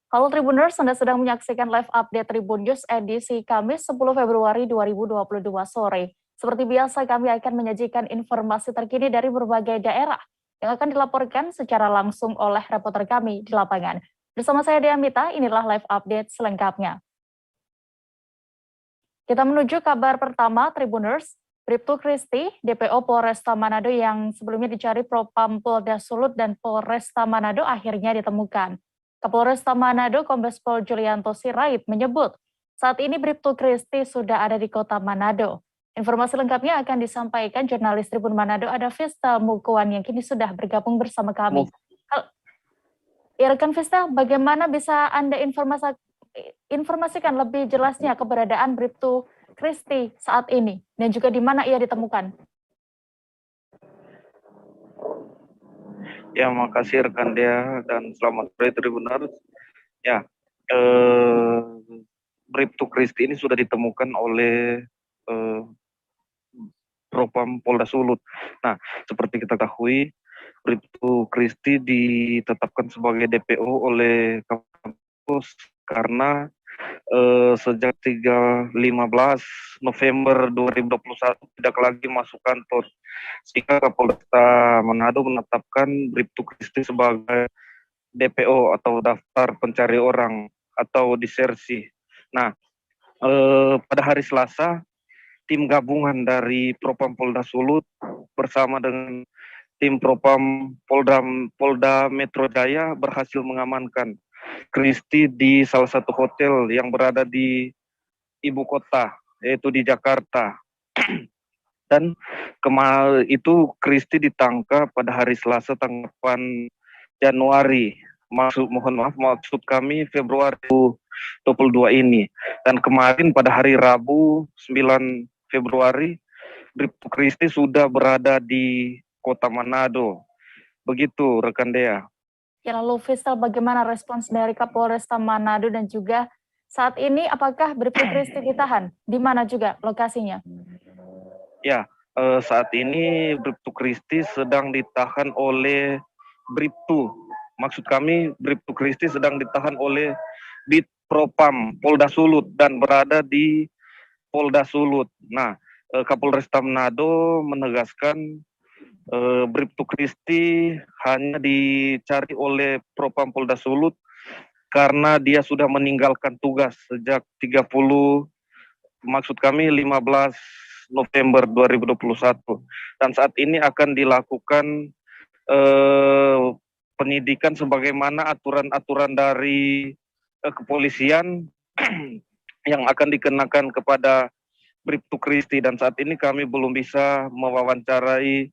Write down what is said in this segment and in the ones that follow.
Halo Tribuners, Anda sedang menyaksikan live update Tribun News edisi Kamis 10 Februari 2022 sore. Seperti biasa, kami akan menyajikan informasi terkini dari berbagai daerah yang akan dilaporkan secara langsung oleh reporter kami di lapangan. Bersama saya Dea Mita, inilah live update selengkapnya. Kita menuju kabar pertama, Tribuners. Bribtu Kristi, DPO Polresta Manado yang sebelumnya dicari Propam Polda Sulut dan Polresta Manado akhirnya ditemukan. Kapolresta Manado, Kombes Pol Julianto Sirait menyebut, saat ini Bribtu Kristi sudah ada di kota Manado. Informasi lengkapnya akan disampaikan jurnalis Tribun Manado ada Vista Mukuan yang kini sudah bergabung bersama kami. Ya rekan Vista, bagaimana bisa Anda informasikan lebih jelasnya keberadaan Bribtu Kristi saat ini dan juga di mana ia ditemukan? Ya, makasih rekan Dea dan selamat sore Tribuners. Ya, Bribtu Kristi ini sudah ditemukan oleh Propam Polda Sulut. Nah, seperti kita ketahui, Bribtu Kristi ditetapkan sebagai DPO oleh kampus karena sejak 15 November 2021 tidak lagi masuk kantor. Sehingga Kapolresta Manado menetapkan Bribtu Kristi sebagai DPO atau daftar pencari orang atau disersi. Nah, pada hari Selasa, tim gabungan dari Propam Polda Sulut bersama dengan tim Propam Polda Metro Jaya berhasil mengamankan Kristi di salah satu hotel yang berada di ibu kota, yaitu di Jakarta. Dan itu Kristi ditangkap pada hari Selasa tanggal 8 Januari. Maksud kami Februari 2022 ini. Dan kemarin pada hari Rabu 9 Februari, Bribtu Kristi sudah berada di kota Manado. Begitu rekan Dea. Ya lalu Vista, bagaimana respons dari Kapolresta Manado dan juga saat ini apakah Bribtu Kristi ditahan? Di mana juga lokasinya? Ya, saat ini Bribtu Kristi sedang ditahan oleh Bribtu. Maksud kami Bribtu Kristi sedang ditahan oleh Bid Propam Polda Sulut dan berada di Polda Sulut. Nah, Kapolresta Manado menegaskan Bribtu Kristi hanya dicari oleh Propam Polda Sulut karena dia sudah meninggalkan tugas sejak 15 November 2021 dan saat ini akan dilakukan penyidikan sebagaimana aturan-aturan dari kepolisian yang akan dikenakan kepada Bribtu Kristi, dan saat ini kami belum bisa mewawancarai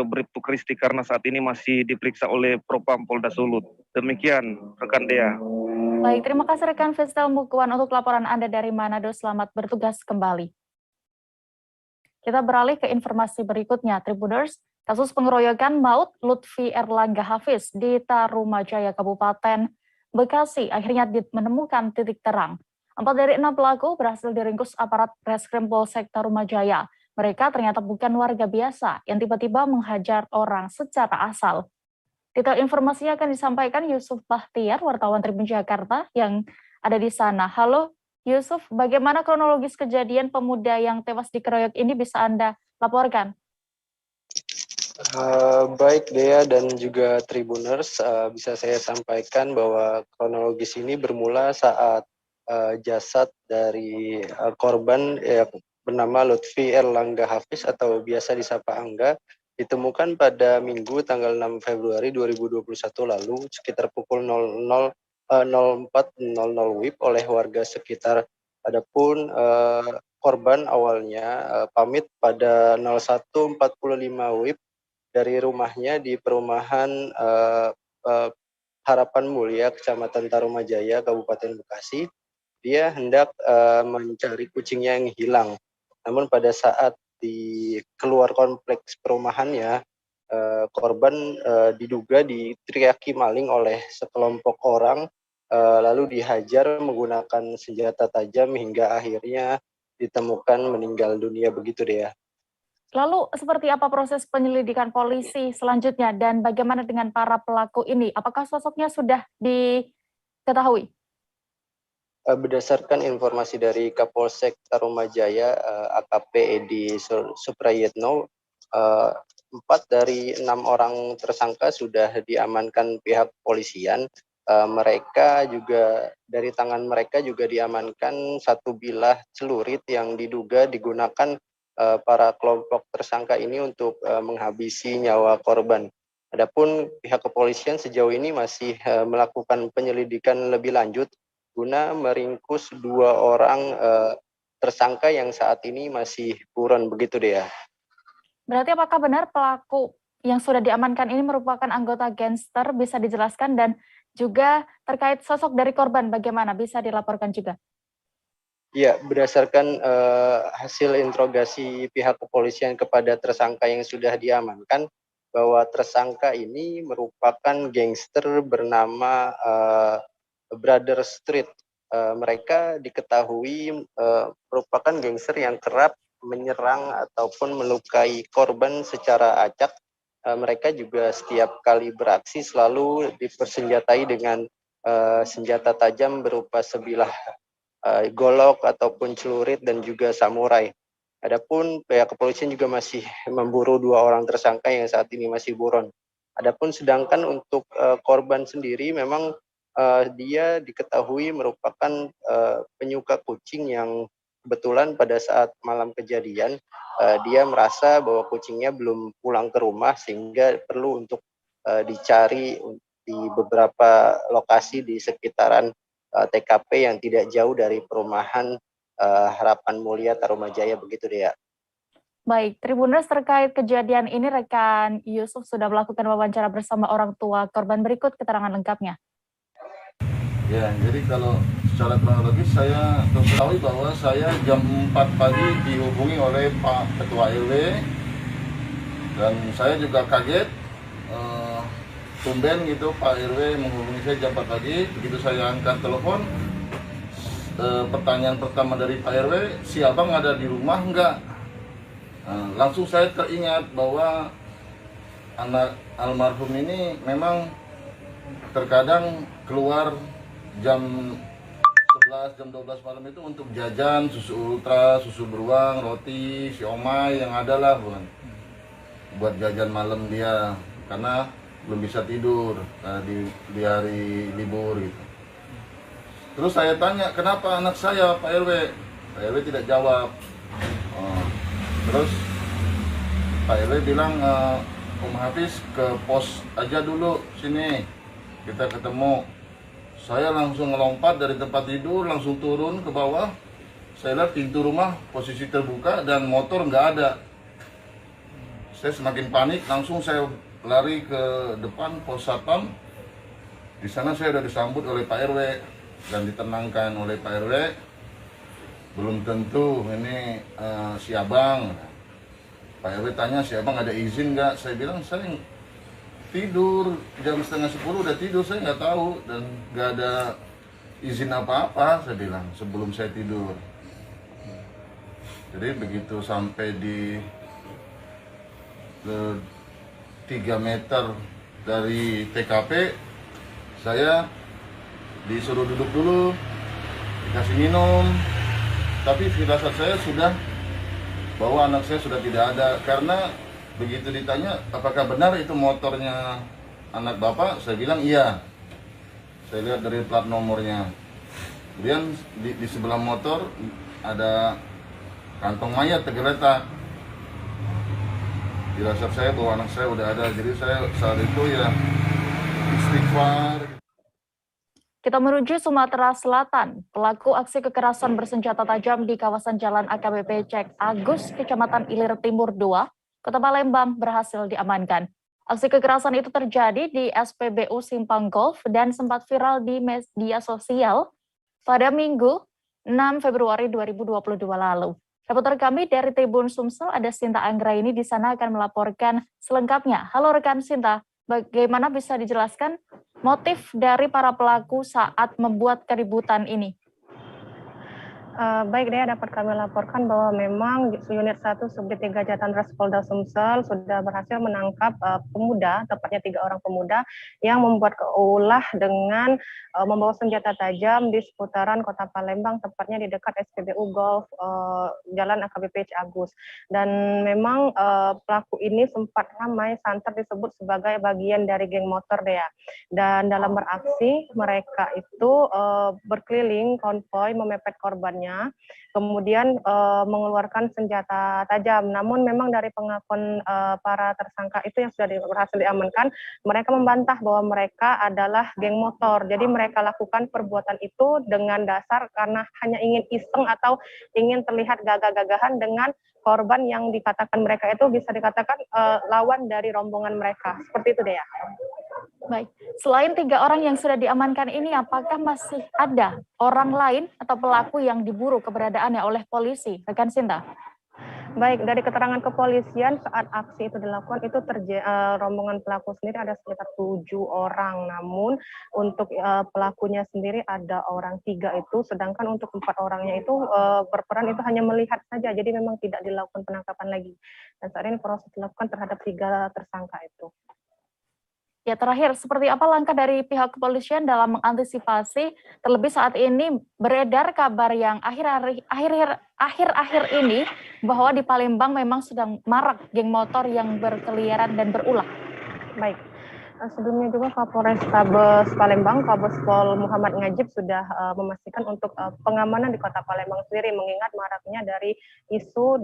Bribtu Kristi karena saat ini masih diperiksa oleh Propam Polda Sulut. Demikian rekan Dea. Baik, terima kasih rekan Vestel Mukuan untuk laporan Anda dari Manado. Selamat bertugas kembali. Kita beralih ke informasi berikutnya, Tribuners. Kasus pengeroyokan maut Lutfi Erlangga Hafiz di Tarumajaya, Kabupaten Bekasi akhirnya menemukan titik terang. 4 dari 6 pelaku berhasil diringkus aparat Reskrim Polsek Tarumajaya. Mereka ternyata bukan warga biasa yang tiba-tiba menghajar orang secara asal. Detail informasinya akan disampaikan Yusuf Bahtiar, wartawan Tribun Jakarta yang ada di sana. Halo Yusuf, bagaimana kronologis kejadian pemuda yang tewas dikeroyok ini bisa Anda laporkan? Baik Dea dan juga Tribuners, bisa saya sampaikan bahwa kronologis ini bermula saat jasad dari korban bernama Lutfi Erlangga Hafiz atau biasa disapa Angga ditemukan pada Minggu tanggal 6 Februari 2021 lalu sekitar pukul 04.00 WIB oleh warga sekitar. Adapun korban awalnya pamit pada 01.45 WIB dari rumahnya di perumahan Harapan Mulia, Kecamatan Tarumajaya, Kabupaten Bekasi. Dia hendak mencari kucingnya yang hilang. Namun pada saat di keluar kompleks perumahannya, korban diduga diteriaki maling oleh sekelompok orang, lalu dihajar menggunakan senjata tajam hingga akhirnya ditemukan meninggal dunia, begitu deh ya. Lalu seperti apa proses penyelidikan polisi selanjutnya dan bagaimana dengan para pelaku ini? Apakah sosoknya sudah ketahui? Berdasarkan informasi dari Kapolsek Tarumajaya, AKP Edi Suprayitno, 4 dari 6 orang tersangka sudah diamankan pihak polisian. Mereka juga dari tangan mereka juga diamankan 1 bilah celurit yang diduga digunakan para kelompok tersangka ini untuk menghabisi nyawa korban. Adapun pihak kepolisian sejauh ini masih melakukan penyelidikan lebih lanjut guna meringkus 2 orang tersangka yang saat ini masih buron, begitu deh ya. Berarti apakah benar pelaku yang sudah diamankan ini merupakan anggota gangster, bisa dijelaskan, dan juga terkait sosok dari korban bagaimana, bisa dilaporkan juga? Ya, berdasarkan hasil interogasi pihak kepolisian kepada tersangka yang sudah diamankan, bahwa tersangka ini merupakan gangster bernama Brother Street. Mereka diketahui merupakan gangster yang kerap menyerang ataupun melukai korban secara acak. Mereka juga setiap kali beraksi selalu dipersenjatai dengan senjata tajam berupa sebilah golok ataupun celurit dan juga samurai. Adapun pihak kepolisian juga masih memburu 2 orang tersangka yang saat ini masih buron. Adapun sedangkan untuk korban sendiri memang dia diketahui merupakan penyuka kucing yang kebetulan pada saat malam kejadian dia merasa bahwa kucingnya belum pulang ke rumah sehingga perlu untuk dicari di beberapa lokasi di sekitaran TKP yang tidak jauh dari perumahan Harapan Mulia Tarumajaya, begitu deh ya. Baik, Tribuners, terkait kejadian ini rekan Yusuf sudah melakukan wawancara bersama orang tua korban. Berikut keterangan lengkapnya. Ya, jadi kalau secara kronologis saya ketahui bahwa saya jam 4 pagi dihubungi oleh Pak Ketua RW dan saya juga kaget tumben gitu Pak RW menghubungi saya jam 4 pagi. Begitu saya angkat telepon, pertanyaan pertama dari Pak RW, si abang ada di rumah enggak? Langsung saya teringat bahwa anak almarhum ini memang terkadang keluar jam 11, jam 12 malam itu untuk jajan susu ultra, susu beruang, roti, siomay yang ada lah buat jajan malam dia karena belum bisa tidur di hari libur gitu. Terus saya tanya, kenapa anak saya Pak RW? Pak RW tidak jawab. Terus Pak RW bilang, Om Hafiz ke pos aja dulu sini, kita ketemu. Saya langsung ngelompat dari tempat tidur, langsung turun ke bawah. Saya lihat pintu rumah posisi terbuka dan motor nggak ada. Saya semakin panik, langsung saya lari ke depan pos satpam. Di sana saya sudah disambut oleh Pak RW dan ditenangkan oleh Pak RW. Belum tentu ini si abang. Pak RW tanya, si abang ada izin nggak? Saya bilang, saya tidur jam 9:30 udah tidur, saya nggak tahu dan nggak ada izin apa-apa, saya bilang sebelum saya tidur. Jadi begitu sampai di 3 meter dari TKP, saya disuruh duduk dulu, dikasih minum, tapi firasat saya sudah bahwa anak saya sudah tidak ada. Karena begitu ditanya apakah benar itu motornya anak bapak, saya bilang iya. Saya lihat dari plat nomornya. Kemudian di sebelah motor ada kantong mayat tergeletak. Firasat saya bahwa anak saya udah ada. Jadi saya saat itu ya istighfar. Kita menuju Sumatera Selatan. Pelaku aksi kekerasan bersenjata tajam di kawasan Jalan AKBP Cek Agus, Kecamatan Ilir Timur 2, Kota Palembang berhasil diamankan. Aksi kekerasan itu terjadi di SPBU Simpang Golf dan sempat viral di media sosial pada Minggu 6 Februari 2022 lalu. Reporter kami dari Tribun Sumsel, ada Sinta Anggraini di sana akan melaporkan selengkapnya. Halo rekan Sinta, bagaimana bisa dijelaskan motif dari para pelaku saat membuat keributan ini? Baik, Dea, dapat kami laporkan bahwa memang unit 1 Subdit 3 Jatan Ras Polda Sumsel sudah berhasil menangkap pemuda, tepatnya 3 orang pemuda yang membuat ulah dengan membawa senjata tajam di seputaran Kota Palembang, tepatnya di dekat SPBU Golf Jalan AKBP Ciagus. Dan memang pelaku ini sempat ramai santer disebut sebagai bagian dari geng motor, Dea. Dan dalam beraksi mereka itu berkeliling konvoy memepet korbannya, kemudian mengeluarkan senjata tajam. Namun memang dari pengakuan para tersangka itu yang sudah berhasil diamankan, mereka membantah bahwa mereka adalah geng motor. Jadi mereka lakukan perbuatan itu dengan dasar karena hanya ingin iseng atau ingin terlihat gagah-gagahan dengan korban yang dikatakan mereka itu bisa dikatakan lawan dari rombongan mereka. Seperti itu, Dea. Baik, selain 3 orang yang sudah diamankan ini, apakah masih ada orang lain atau pelaku yang diburu keberadaannya oleh polisi, rekan Sinta? Baik, dari keterangan kepolisian saat aksi itu dilakukan itu rombongan pelaku sendiri ada sekitar 7 orang. Namun untuk pelakunya sendiri ada orang 3 itu, sedangkan untuk 4 orangnya itu berperan itu hanya melihat saja. Jadi memang tidak dilakukan penangkapan lagi. Dan saat ini proses dilakukan terhadap 3 tersangka itu. Ya, terakhir, seperti apa langkah dari pihak kepolisian dalam mengantisipasi, terlebih saat ini beredar kabar yang akhir-akhir ini bahwa di Palembang memang sedang marak geng motor yang berkeliaran dan berulah. Baik. Sebelumnya juga Kapolrestabes Palembang, Kombespol Muhammad Ngajib sudah memastikan untuk pengamanan di Kota Palembang sendiri, mengingat maraknya dari isu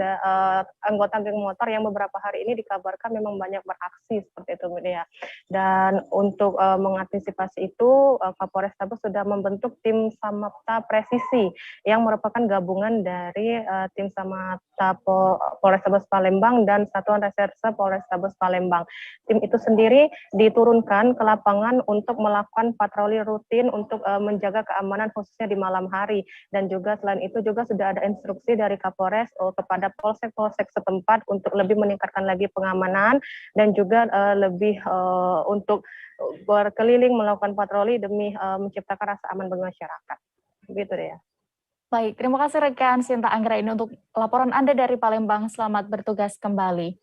anggota geng motor yang beberapa hari ini dikabarkan memang banyak beraksi seperti itu, ya. Dan untuk mengantisipasi itu, Kapolrestabes sudah membentuk tim Samapta Presisi yang merupakan gabungan dari tim Samapta Polrestabes Palembang dan Satuan Reserse Polrestabes Palembang. Tim itu sendiri diturunkan ke lapangan untuk melakukan patroli rutin untuk menjaga keamanan khususnya di malam hari. Dan juga selain itu juga sudah ada instruksi dari Kapolres kepada polsek-polsek setempat untuk lebih meningkatkan lagi pengamanan dan juga lebih untuk berkeliling melakukan patroli demi menciptakan rasa aman bagi masyarakat. Begitu deh ya. Baik, terima kasih rekan Sinta Anggra ini untuk laporan Anda dari Palembang. Selamat bertugas kembali.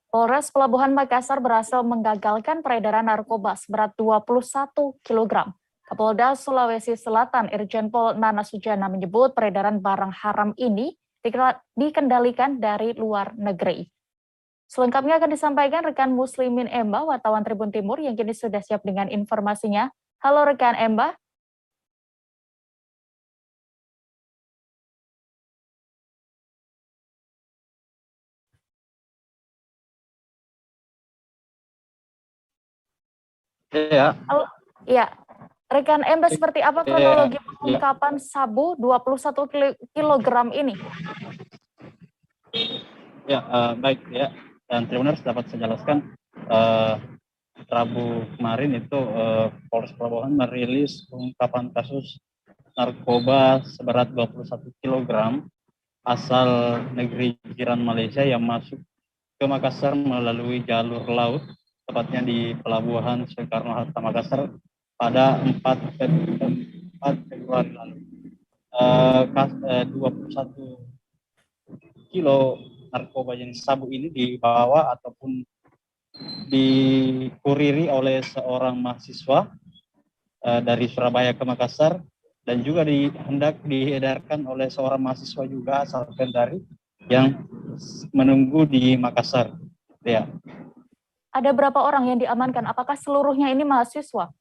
Polres Pelabuhan Makassar berhasil menggagalkan peredaran narkoba seberat 21 kg. Kapolda Sulawesi Selatan Irjen Pol Nana Sujana menyebut peredaran barang haram ini dikendalikan dari luar negeri. Selengkapnya akan disampaikan rekan Muslimin Emba, wartawan Tribun Timur yang kini sudah siap dengan informasinya. Halo rekan Emba. Ya. Ya, rekan Emba, seperti apa kronologi pengungkapan sabu 21 kg ini? Ya, baik ya. Dan Tribuners dapat saya jelaskan, Rabu kemarin itu Polres Pelabuhan merilis pengungkapan kasus narkoba seberat 21 kg asal negeri jiran Malaysia yang masuk ke Makassar melalui jalur laut, tepatnya di Pelabuhan Soekarno-Hatta Makassar pada 4 Februari lalu. 21 kilo narkoba jenis sabu ini dibawa ataupun dikuriri oleh seorang mahasiswa dari Surabaya ke Makassar, dan juga hendak diedarkan oleh seorang mahasiswa juga asal Kendari yang menunggu di Makassar. Ya. Ada berapa orang yang diamankan? Apakah seluruhnya ini mahasiswa?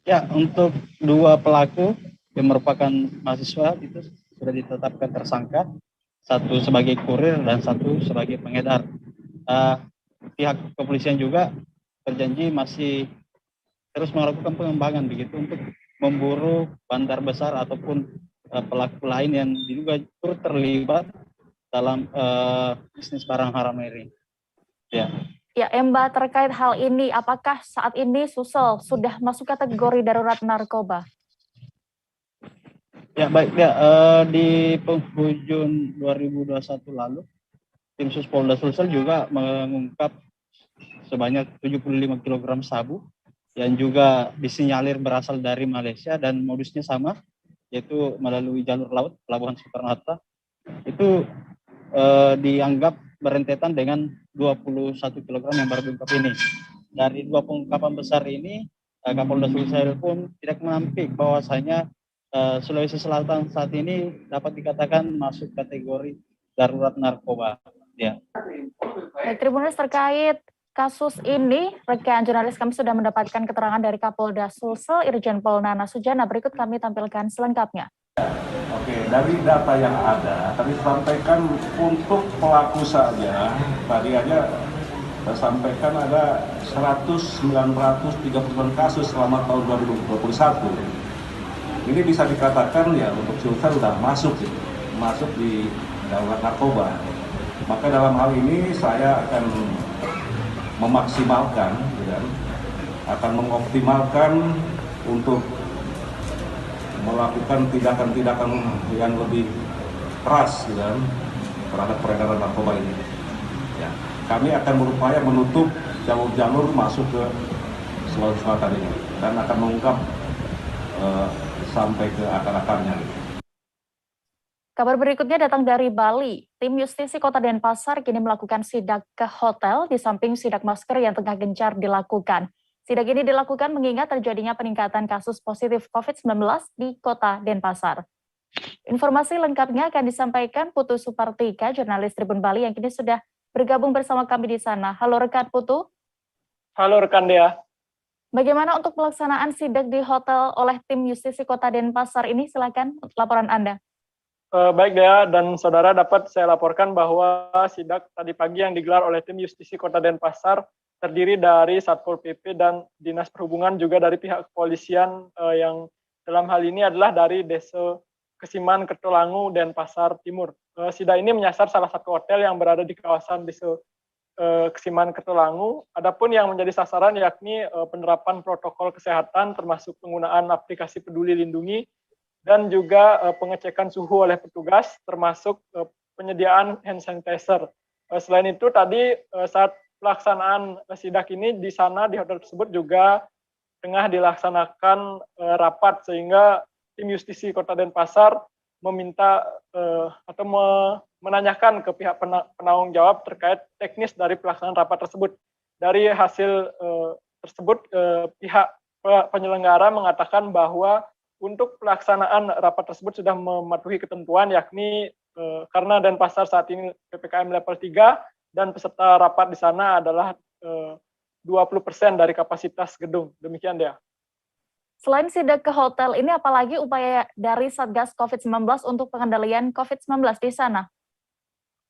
Ya, untuk 2 pelaku yang merupakan mahasiswa itu sudah ditetapkan tersangka, 1 sebagai kurir dan 1 sebagai pengedar. Pihak kepolisian juga berjanji masih terus melakukan pengembangan begitu untuk memburu bandar besar ataupun pelaku lain yang diduga turut terlibat dalam bisnis barang haram ini. Ya. Ya, Emba, terkait hal ini, apakah saat ini Sulsel sudah masuk kategori darurat narkoba? Ya, baik ya. Di penghujung 2021 lalu, tim Suspolda Sulsel juga mengungkap sebanyak 75 kg sabu yang juga disinyalir berasal dari Malaysia dan modusnya sama, yaitu melalui jalur laut Pelabuhan Soekarno-Hatta, itu dianggap berentetan dengan 21 kg yang baru diungkap ini. Dari 2 pengungkapan besar ini, Kapolda Sulsel pun tidak menampik bahwasanya Sulawesi Selatan saat ini dapat dikatakan masuk kategori darurat narkoba. Ya. Baik, Tribuners, terkait kasus ini, rekan jurnalis kami sudah mendapatkan keterangan dari Kapolda Sulsel, Irjen Pol Nana Sujana. Berikut kami tampilkan selengkapnya. Oke, dari data yang ada, tadi sampaikan untuk pelaku saja, tadi aja saya sampaikan ada 100.930 kasus selama tahun 2021. Ini bisa dikatakan ya untuk Sulsel sudah masuk di darurat narkoba. Maka dalam hal ini saya akan memaksimalkan, akan mengoptimalkan untuk melakukan tindakan-tindakan yang lebih keras terhadap peredaran narkoba ini. Ya, kami akan berupaya menutup jalur-jalur masuk ke Sulawesi Selatan ini dan akan mengungkap sampai ke akar-akarnya. Kabar berikutnya datang dari Bali. Tim Justisi Kota Denpasar kini melakukan sidak ke hotel di samping sidak masker yang tengah gencar dilakukan. Sidak ini dilakukan mengingat terjadinya peningkatan kasus positif COVID-19 di Kota Denpasar. Informasi lengkapnya akan disampaikan Putu Supartika, jurnalis Tribun Bali yang kini sudah bergabung bersama kami di sana. Halo rekan Putu. Halo rekan Dea. Bagaimana untuk pelaksanaan sidak di hotel oleh tim Justisi Kota Denpasar ini? Silakan laporan Anda. Baik Dea dan saudara, dapat saya laporkan bahwa sidak tadi pagi yang digelar oleh tim Justisi Kota Denpasar terdiri dari Satpol PP dan Dinas Perhubungan, juga dari pihak kepolisian yang dalam hal ini adalah dari Desa Kesiman Kertolangu Denpasar Timur. Sidak ini menyasar salah satu hotel yang berada di kawasan Desa Kesiman Kertolangu. Adapun yang menjadi sasaran yakni penerapan protokol kesehatan termasuk penggunaan aplikasi Peduli Lindungi dan juga pengecekan suhu oleh petugas termasuk penyediaan hand sanitizer. Selain itu tadi saat pelaksanaan sidak ini di sana di hotel tersebut juga tengah dilaksanakan rapat, sehingga tim Justisi Kota Denpasar meminta atau menanyakan ke pihak penanggung jawab terkait teknis dari pelaksanaan rapat tersebut. Dari hasil tersebut pihak penyelenggara mengatakan bahwa untuk pelaksanaan rapat tersebut sudah mematuhi ketentuan, yakni karena Denpasar saat ini PPKM level 3 dan peserta rapat di sana adalah 20% dari kapasitas gedung. Demikian dia. Selain sidak ke hotel, ini apalagi upaya dari Satgas COVID-19 untuk pengendalian COVID-19 di sana?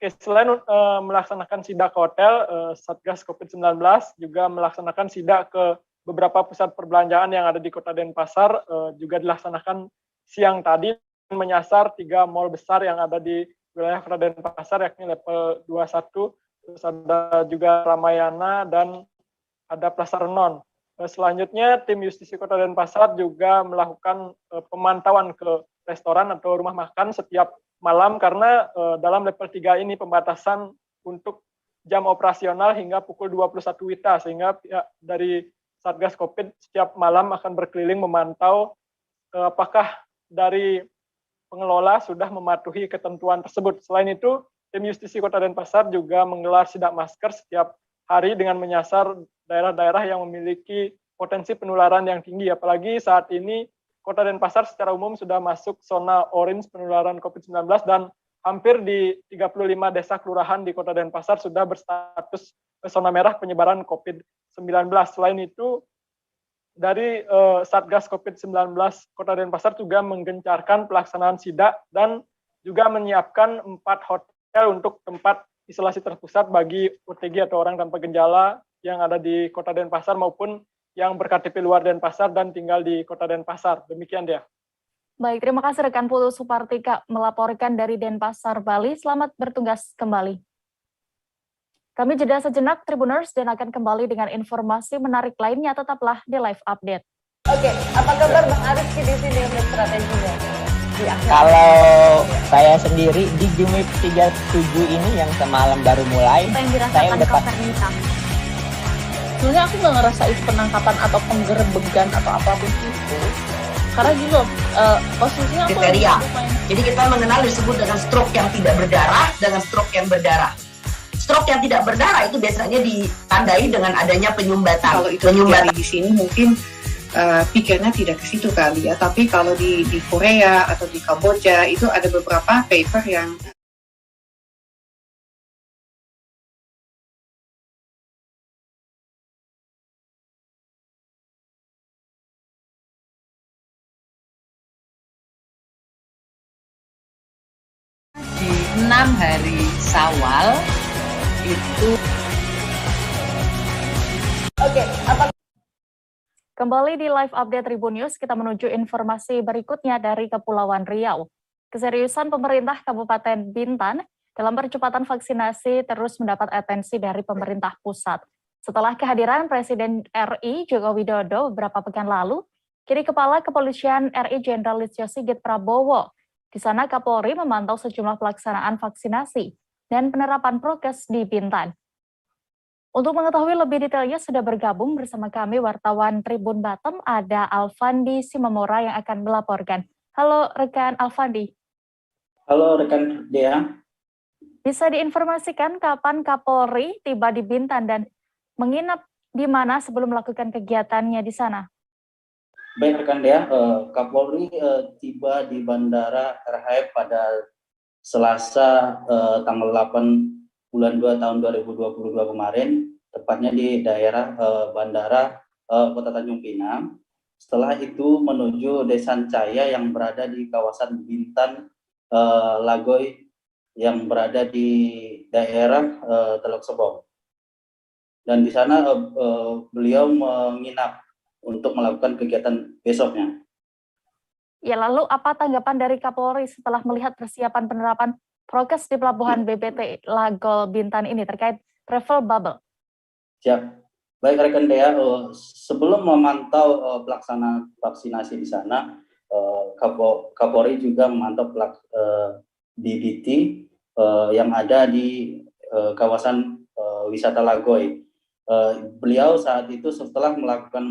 Oke, selain melaksanakan sidak ke hotel, Satgas COVID-19 juga melaksanakan sidak ke beberapa pusat perbelanjaan yang ada di Kota Denpasar, juga dilaksanakan siang tadi, menyasar 3 mal besar yang ada di wilayah Kota Denpasar, yakni level 21, terus ada juga Ramayana, dan ada Plaza Renon. Selanjutnya, tim Justisi Kota Denpasar juga melakukan pemantauan ke restoran atau rumah makan setiap malam, karena dalam level 3 ini pembatasan untuk jam operasional hingga pukul 21 WITA, sehingga pihak dari Satgas COVID setiap malam akan berkeliling memantau apakah dari pengelola sudah mematuhi ketentuan tersebut. Selain itu, tim Justisi Kota Denpasar juga menggelar sidak masker setiap hari dengan menyasar daerah-daerah yang memiliki potensi penularan yang tinggi. Apalagi saat ini Kota Denpasar secara umum sudah masuk zona orange penularan COVID-19 dan hampir di 35 desa kelurahan di Kota Denpasar sudah berstatus zona merah penyebaran COVID-19. Selain itu, dari Satgas COVID-19 Kota Denpasar juga menggencarkan pelaksanaan sidak dan juga menyiapkan 4 hotel untuk tempat isolasi terpusat bagi OTG atau orang tanpa gejala yang ada di Kota Denpasar maupun yang ber-KTP luar Denpasar dan tinggal di Kota Denpasar. Demikian dia. Baik, terima kasih rekan Putu Supartika melaporkan dari Denpasar, Bali. Selamat bertugas kembali. Kami jeda sejenak, Tribuners, dan akan kembali dengan informasi menarik lainnya. Tetaplah di Live Update. Oke, apa kabar Bang Ariski di sini untuk strateginya? Kalau saya sendiri di Gimip 37 ini yang semalam baru mulai, saya udah Sebenarnya aku nggak ngerasa itu penangkapan atau penggerebegan atau apapun itu. Karena gitu, posisinya kriteria. Jadi kita mengenal disebut dengan stroke yang tidak berdarah dengan stroke yang berdarah. Stroke yang tidak berdarah itu biasanya ditandai dengan adanya penyumbatan. Kalau itu terjadi di sini mungkin pikirnya tidak ke situ kali ya. Tapi kalau di Korea atau di Kamboja itu ada beberapa paper yang di 6 hari Syawal itu. Oke, Kembali di live update Tribun News, kita menuju informasi berikutnya dari Kepulauan Riau. Keseriusan pemerintah Kabupaten Bintan dalam percepatan vaksinasi terus mendapat atensi dari pemerintah pusat. Setelah kehadiran Presiden RI Joko Widodo beberapa pekan lalu, kini Kepala Kepolisian RI Jenderal Listio Sigit Prabowo. Di sana Kapolri memantau sejumlah pelaksanaan vaksinasi dan penerapan prokes di Bintan. Untuk mengetahui lebih detailnya sudah bergabung bersama kami wartawan Tribun Batam, ada Alfandi Simamora yang akan melaporkan. Halo rekan Alfandi. Halo rekan Dea. Bisa diinformasikan kapan Kapolri tiba di Bintan dan menginap di mana sebelum melakukan kegiatannya di sana? Baik rekan Dea, Kapolri tiba di Bandara RHF pada Selasa tanggal 8 bulan 2 tahun 2022 kemarin, tepatnya di daerah Bandara Kota Tanjung Pinang. Setelah itu menuju Desa Caya yang berada di kawasan Bintan, Lagoy yang berada di daerah Teluk Sebong. Dan di sana beliau menginap untuk melakukan kegiatan besoknya. Ya, lalu apa tanggapan dari Kapolri setelah melihat persiapan penerapan prokes di Pelabuhan BBT Lagol Bintan ini terkait travel bubble? Siap. Baik rekan Dea, sebelum memantau pelaksanaan vaksinasi di sana, Kapolri juga memantau BBT yang ada di kawasan wisata Lagoy. Beliau saat itu setelah melakukan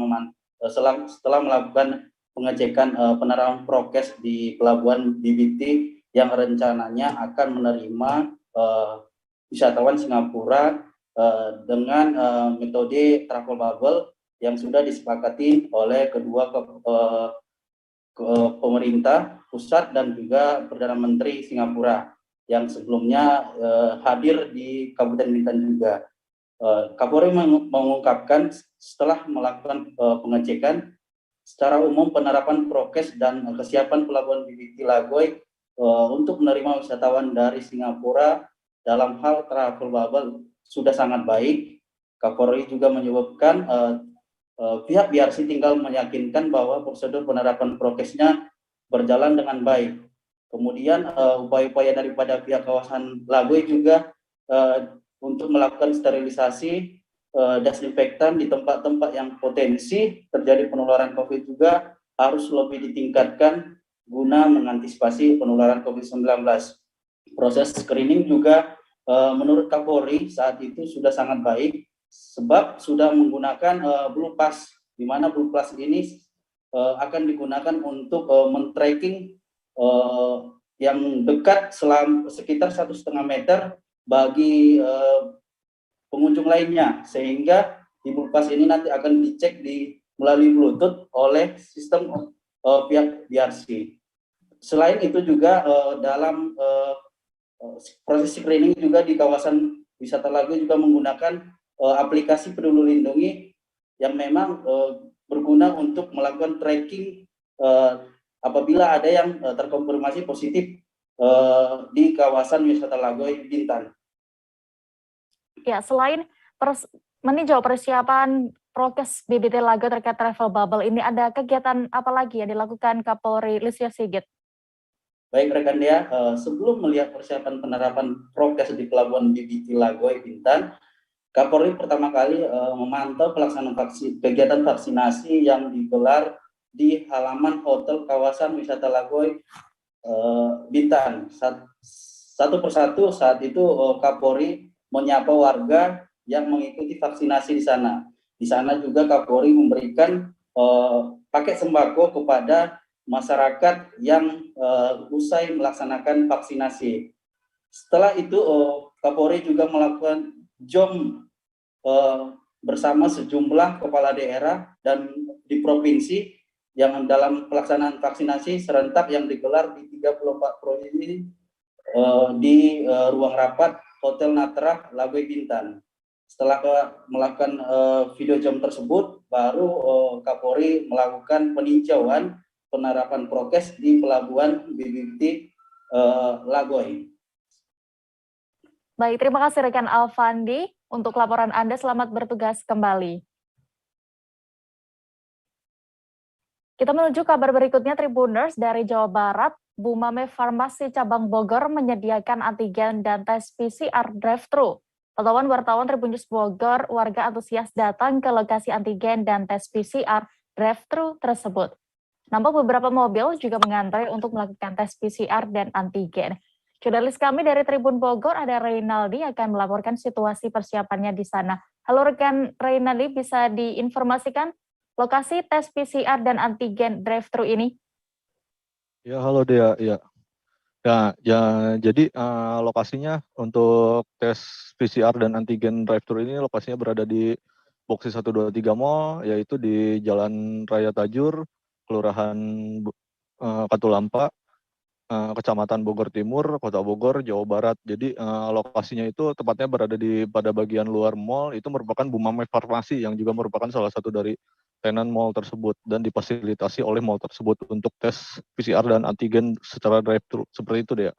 pengecekan penerapan prokes di Pelabuhan BBT yang rencananya akan menerima wisatawan Singapura dengan metode travel bubble yang sudah disepakati oleh kedua pemerintah pusat dan juga Perdana Menteri Singapura yang sebelumnya hadir di Kabupaten Bintan juga. Kapolri mengungkapkan setelah melakukan pengecekan secara umum penerapan prokes dan kesiapan Pelabuhan BBT Lagoy untuk menerima wisatawan dari Singapura dalam hal travel bubble sudah sangat baik. Kapolri juga menyebutkan pihak BRC tinggal meyakinkan bahwa prosedur penerapan prokesnya berjalan dengan baik. Kemudian upaya-upaya daripada pihak kawasan Lagoy juga untuk melakukan sterilisasi desinfektan di tempat-tempat yang potensi terjadi penularan COVID juga harus lebih ditingkatkan guna mengantisipasi penularan COVID-19. Proses screening juga menurut Kapolri saat itu sudah sangat baik sebab sudah menggunakan Blue Pass, di mana Blue Pass ini akan digunakan untuk men-tracking yang dekat sekitar 1,5 meter bagi pengunjung lainnya, sehingga di Blue Pass ini nanti akan dicek melalui Bluetooth oleh sistem pihak BRC. Selain itu juga dalam proses screening juga di kawasan wisata Lagoy juga menggunakan aplikasi Peduli Lindungi yang memang berguna untuk melakukan tracking apabila ada yang terkonfirmasi positif di kawasan wisata Lagoy Bintan. Ya, selain meninjau persiapan prokes BBT Lagoy terkait travel bubble ini, ada kegiatan apa lagi yang dilakukan Kapolri Listio Sigit? Baik rekan Dea, sebelum melihat persiapan penerapan prokes di Pelabuhan BBT Lagoy Bintan, Kapolri pertama kali memantau pelaksanaan kegiatan vaksinasi yang digelar di halaman hotel kawasan wisata Lagoy Bintan. Satu persatu saat itu Kapolri menyapa warga yang mengikuti vaksinasi di sana. Di sana juga Kapolri memberikan paket sembako kepada masyarakat yang usai melaksanakan vaksinasi. Setelah itu Kapolri juga melakukan jom bersama sejumlah kepala daerah dan di provinsi yang dalam pelaksanaan vaksinasi serentak yang digelar di 34 provinsi di ruang rapat Hotel Natra Lagoy Bintan. Setelah melakukan video jam tersebut, baru Kapolri melakukan peninjauan penerapan prokes di Pelabuhan BBT Lagoy. Baik, terima kasih rekan Alfandi untuk laporan Anda. Selamat bertugas kembali. Kita menuju kabar berikutnya, Tribuners. Dari Jawa Barat, Bumame Farmasi Cabang Bogor menyediakan antigen dan tes PCR drive-thru. Pantauan wartawan Tribun News Bogor, warga antusias datang ke lokasi antigen dan tes PCR drive-thru tersebut. Nampak beberapa mobil juga mengantre untuk melakukan tes PCR dan antigen. Jurnalis kami dari Tribun Bogor, ada Reynaldi, akan melaporkan situasi persiapannya di sana. Halo rekan Reynaldi, bisa diinformasikan lokasi tes PCR dan antigen drive-thru ini? Ya, halo Dea. Jadi lokasinya untuk tes PCR dan antigen drive-thru ini lokasinya berada di Boksi 123 Mall, yaitu di Jalan Raya Tajur, Kelurahan Katulampa, Kecamatan Bogor Timur, Kota Bogor, Jawa Barat. Jadi lokasinya itu tepatnya berada pada bagian luar mall. Itu merupakan Bumame Farmasi yang juga merupakan salah satu dari tenan mall tersebut dan difasilitasi oleh mall tersebut untuk tes PCR dan antigen secara drive-thru. Seperti itu deh.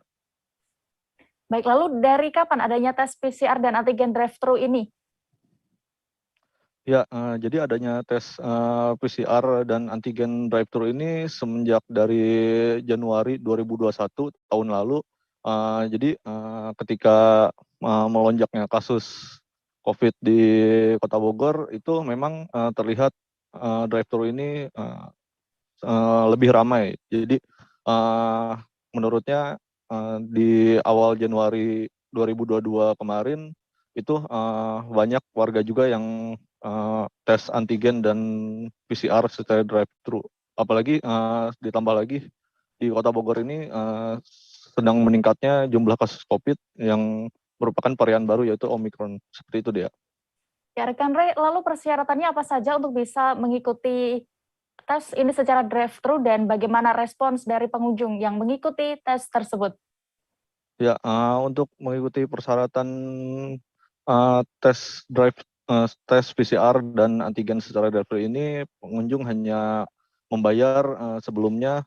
Baik, lalu dari kapan adanya tes PCR dan antigen drive-thru ini? Ya, jadi adanya tes PCR dan antigen drive-thru ini semenjak dari Januari 2021 tahun lalu. Jadi ketika melonjaknya kasus COVID di Kota Bogor, itu memang terlihat drive-thru ini lebih ramai. Jadi menurutnya di awal Januari 2022 kemarin itu banyak warga juga yang tes antigen dan PCR secara drive-thru. Apalagi ditambah lagi di Kota Bogor ini sedang meningkatnya jumlah kasus COVID yang merupakan varian baru yaitu Omicron. Seperti itu dia. Ya, rekan Rey, lalu persyaratannya apa saja untuk bisa mengikuti tes ini secara drive-thru dan bagaimana respons dari pengunjung yang mengikuti tes tersebut? Ya, untuk mengikuti persyaratan tes PCR dan antigen secara drive-thru ini, pengunjung hanya membayar sebelumnya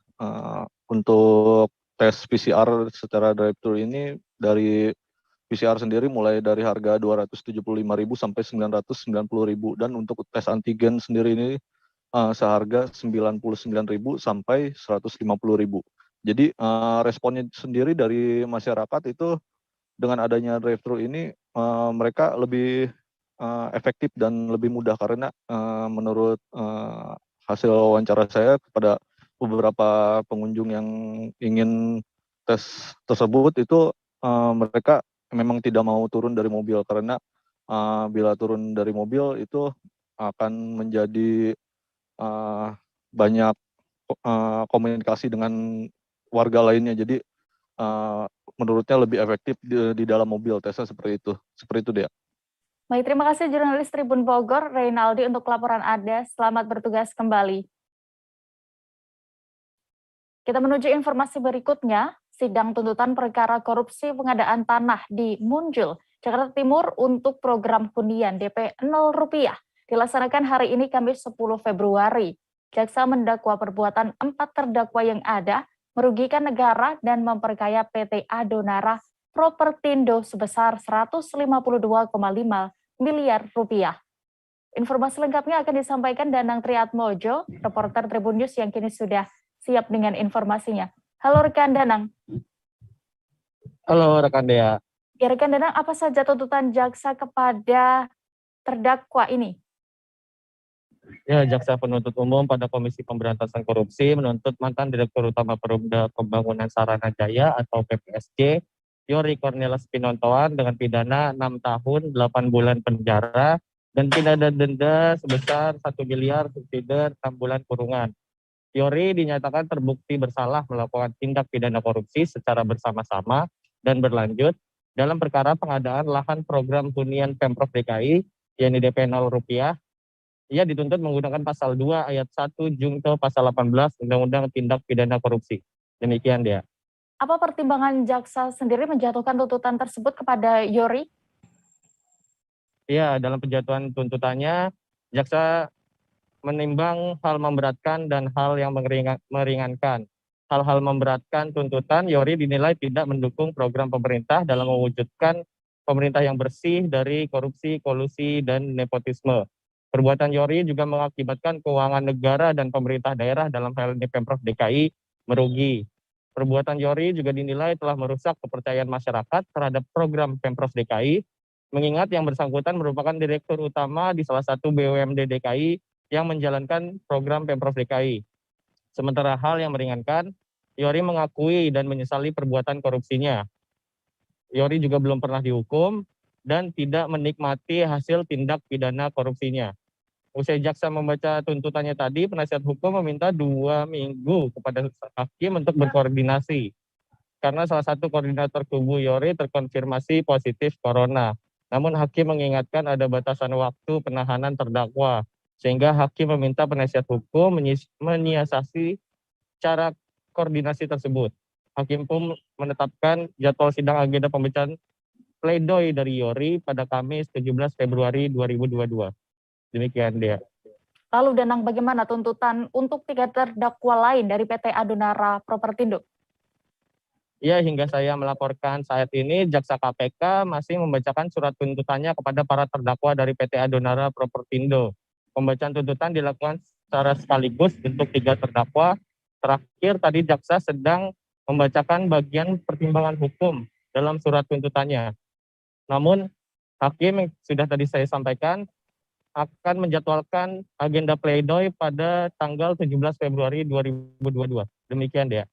untuk tes PCR secara drive-thru ini. Dari PCR sendiri mulai dari harga 275.000 sampai 990.000, dan untuk tes antigen sendiri ini seharga 99.000 sampai 150.000. Jadi responnya sendiri dari masyarakat itu dengan adanya drive-thru ini mereka lebih efektif dan lebih mudah, karena menurut hasil wawancara saya kepada beberapa pengunjung yang ingin tes tersebut itu mereka memang tidak mau turun dari mobil, karena bila turun dari mobil itu akan menjadi banyak komunikasi dengan warga lainnya. Jadi menurutnya lebih efektif di dalam mobil tesnya seperti itu dia. Baik, terima kasih jurnalis Tribun Bogor, Reynaldi, untuk laporan Anda. Selamat bertugas kembali. Kita menuju informasi berikutnya. Sidang tuntutan perkara korupsi pengadaan tanah di Munjul, Jakarta Timur untuk program hunian DP 0 rupiah dilaksanakan hari ini Kamis 10 Februari. Jaksa mendakwa perbuatan 4 terdakwa yang ada merugikan negara dan memperkaya PT Adonara Propertindo sebesar 152,5 miliar rupiah. Informasi lengkapnya akan disampaikan Danang Triatmojo, reporter Tribun News yang kini sudah siap dengan informasinya. Halo rekan Danang. Halo rekan Dea. Ya rekan Danang, apa saja tuntutan jaksa kepada terdakwa ini? Ya, Jaksa Penuntut Umum pada Komisi Pemberantasan Korupsi menuntut mantan Direktur Utama Perumda Pembangunan Sarana Jaya atau PPSJ, Yori Cornelis Pinontoan dengan pidana 6 tahun 8 bulan penjara dan pidana denda sebesar 1 miliar subsidi 6 bulan kurungan. Yori dinyatakan terbukti bersalah melakukan tindak pidana korupsi secara bersama-sama dan berlanjut dalam perkara pengadaan lahan program hunian Pemprov DKI yang DP 0 rupiah. Ia dituntut menggunakan pasal 2 ayat 1 Jungto pasal 18 Undang-Undang Tindak Pidana Korupsi. Demikian dia. Apa pertimbangan jaksa sendiri menjatuhkan tuntutan tersebut kepada Yori? Ya, dalam penjatuhan tuntutannya, jaksa menimbang hal memberatkan dan hal yang meringankan. Hal-hal memberatkan tuntutan, Yori dinilai tidak mendukung program pemerintah dalam mewujudkan pemerintah yang bersih dari korupsi, kolusi, dan nepotisme. Perbuatan Yori juga mengakibatkan keuangan negara dan pemerintah daerah dalam hal ini Pemprov DKI merugi. Perbuatan Yori juga dinilai telah merusak kepercayaan masyarakat terhadap program Pemprov DKI, mengingat yang bersangkutan merupakan direktur utama di salah satu BUMD DKI yang menjalankan program Pemprov DKI. Sementara hal yang meringankan, Yori mengakui dan menyesali perbuatan korupsinya. Yori juga belum pernah dihukum dan tidak menikmati hasil tindak pidana korupsinya. Usai jaksa membaca tuntutannya tadi, penasihat hukum meminta 2 minggu kepada hakim untuk berkoordinasi. Karena salah satu koordinator kubu Yori terkonfirmasi positif corona. Namun hakim mengingatkan ada batasan waktu penahanan terdakwa, sehingga hakim meminta penasihat hukum menyiasati cara koordinasi tersebut. Hakim pun menetapkan jadwal sidang agenda pembacaan pledoi dari Yori pada Kamis 17 Februari 2022. Demikian dia. Lalu Danang, bagaimana tuntutan untuk 3 terdakwa lain dari PT Adonara Propertindo? Ya, hingga saya melaporkan saat ini, Jaksa KPK masih membacakan surat tuntutannya kepada para terdakwa dari PT Adonara Propertindo. Pembacaan tuntutan dilakukan secara sekaligus untuk 3 terdakwa. Terakhir tadi jaksa sedang membacakan bagian pertimbangan hukum dalam surat tuntutannya. Namun hakim yang sudah tadi saya sampaikan akan menjadwalkan agenda pledoi pada tanggal 17 Februari 2022. Demikian dia.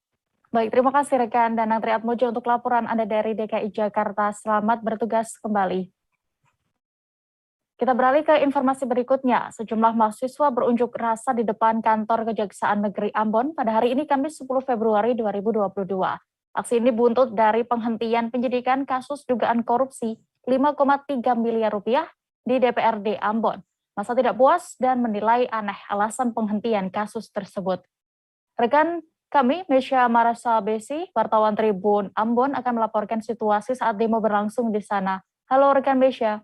Baik, terima kasih rekan Danang Triatmojo untuk laporan Anda dari DKI Jakarta. Selamat bertugas kembali. Kita beralih ke informasi berikutnya. Sejumlah mahasiswa berunjuk rasa di depan kantor Kejaksaan Negeri Ambon pada hari ini Kamis 10 Februari 2022. Aksi ini buntut dari penghentian penyidikan kasus dugaan korupsi 5,3 miliar rupiah di DPRD Ambon. Masa tidak puas dan menilai aneh alasan penghentian kasus tersebut. Rekan kami, Mesya Marasa Besi, wartawan Tribun Ambon akan melaporkan situasi saat demo berlangsung di sana. Halo rekan Mesya.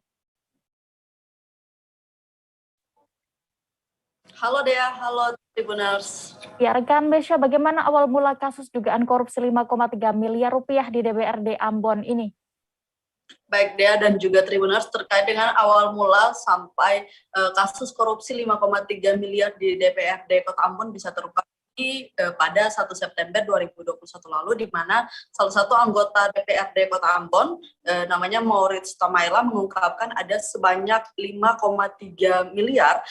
Halo Dea, halo Tribuners. Ya, rekan Mesya, bagaimana awal mula kasus dugaan korupsi 5,3 miliar rupiah di DPRD Ambon ini? Baik Dea dan juga Tribuners, terkait dengan awal mula sampai kasus korupsi 5,3 miliar di DPRD Kota Ambon bisa terungkap pada 1 September 2021 lalu, di mana salah satu anggota DPRD Kota Ambon, namanya Maurits Tamaila, mengungkapkan ada sebanyak 5,3 miliar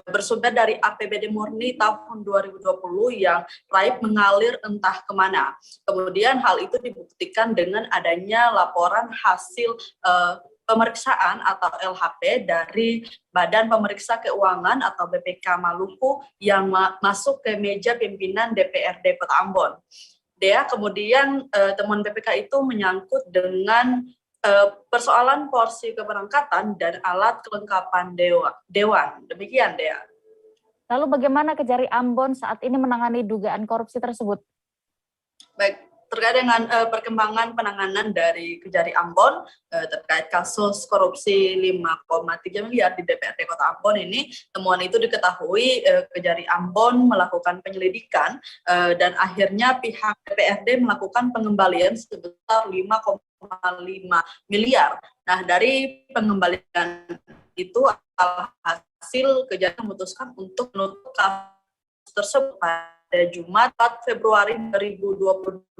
bersumber dari APBD murni tahun 2020 yang raib mengalir entah kemana. Kemudian hal itu dibuktikan dengan adanya laporan hasil pemeriksaan atau LHP dari Badan Pemeriksa Keuangan atau BPK Maluku yang masuk ke meja pimpinan DPRD Kota Ambon. Dea, kemudian temuan BPK itu menyangkut dengan persoalan porsi keberangkatan dan alat kelengkapan dewan. Demikian, Dea. Lalu bagaimana Kejari Ambon saat ini menangani dugaan korupsi tersebut? Baik, terkait dengan perkembangan penanganan dari Kejari Ambon terkait kasus korupsi 5,3 miliar di DPRD Kota Ambon ini, temuan itu diketahui Kejari Ambon melakukan penyelidikan dan akhirnya pihak DPRD melakukan pengembalian sebesar 5,5 miliar. Nah, dari pengembalian itu hasil Kejari memutuskan untuk menutup kasus tersebut pada Jumat 4 Februari 2022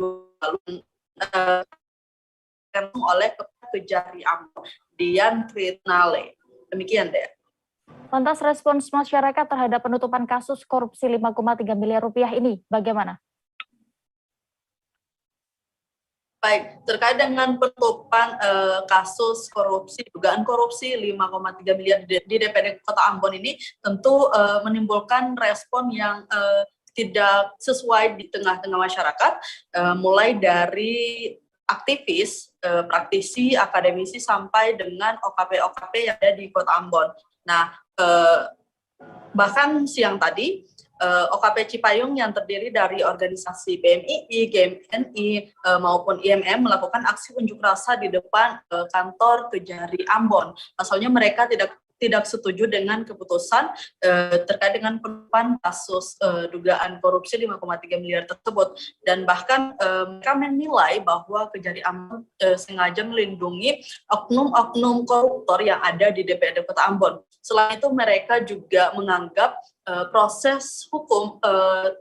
lalu oleh Kejari Ambon Dian Tritnale. Demikian, Dea. Lantas respons masyarakat terhadap penutupan kasus korupsi 5,3 miliar rupiah ini bagaimana? Baik, terkait dengan penutupan kasus korupsi, dugaan korupsi 5,3 miliar di DPRD Kota Ambon ini tentu menimbulkan respon yang tidak sesuai di tengah-tengah masyarakat, mulai dari aktivis, praktisi, akademisi, sampai dengan OKP-OKP yang ada di Kota Ambon. Nah, bahkan siang tadi, OKP Cipayung yang terdiri dari organisasi BMII, GMNI, maupun IMM melakukan aksi unjuk rasa di depan kantor Kejari Ambon. Pasalnya mereka tidak setuju dengan keputusan terkait dengan penutupan kasus dugaan korupsi 5,3 miliar tersebut, dan bahkan mereka menilai bahwa Kejari Ambon sengaja melindungi oknum-oknum koruptor yang ada di DPRD Kota Ambon. Selain itu mereka juga menganggap proses hukum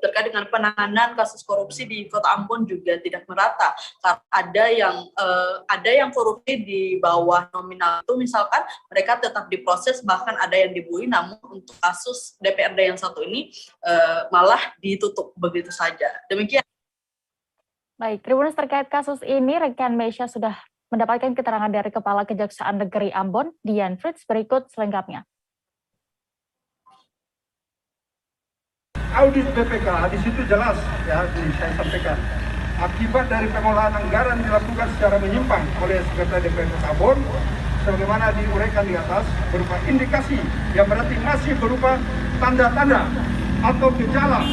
terkait dengan penanganan kasus korupsi di Kota Ambon juga tidak merata, karena ada yang korupsi di bawah nominal itu, misalkan mereka tetap diproses, bahkan ada yang dibui, namun untuk kasus DPRD yang satu ini malah ditutup begitu saja. Demikian. Baik, Tribuners, terkait kasus ini rekan Mesya sudah mendapatkan keterangan dari Kepala Kejaksaan Negeri Ambon, Dian Fritz, berikut selengkapnya. Audit BPK di situ jelas ya, saya sampaikan akibat dari pengolahan anggaran dilakukan secara menyimpang oleh Sekretariat DPR Kota Ambon sebagaimana diuraikan di atas, berupa indikasi yang berarti masih berupa tanda-tanda atau gejala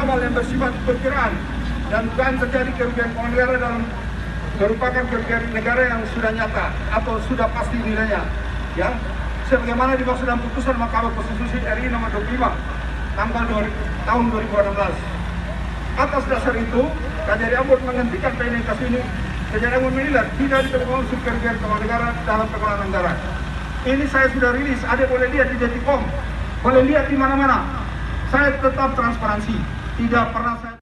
awal yang bersifat perkiraan dan dugaan terjadi kerugian keuangan negara dalam merupakan kerugian negara yang sudah nyata atau sudah pasti nilainya, ya, sebagaimana dimaksud dalam putusan Mahkamah Konstitusi RI nomor 25 tahun 2016. Atas dasar itu, Kejari Ambon menghentikan penyidikan kasus ini. Kejari Ambon menilai tidak ditemukan unsur kerugian keuangan negara dalam pengelolaan anggaran. Ini saya sudah rilis, ada boleh lihat di Detikom, boleh lihat di mana-mana. Saya tetap transparansi, tidak pernah saya.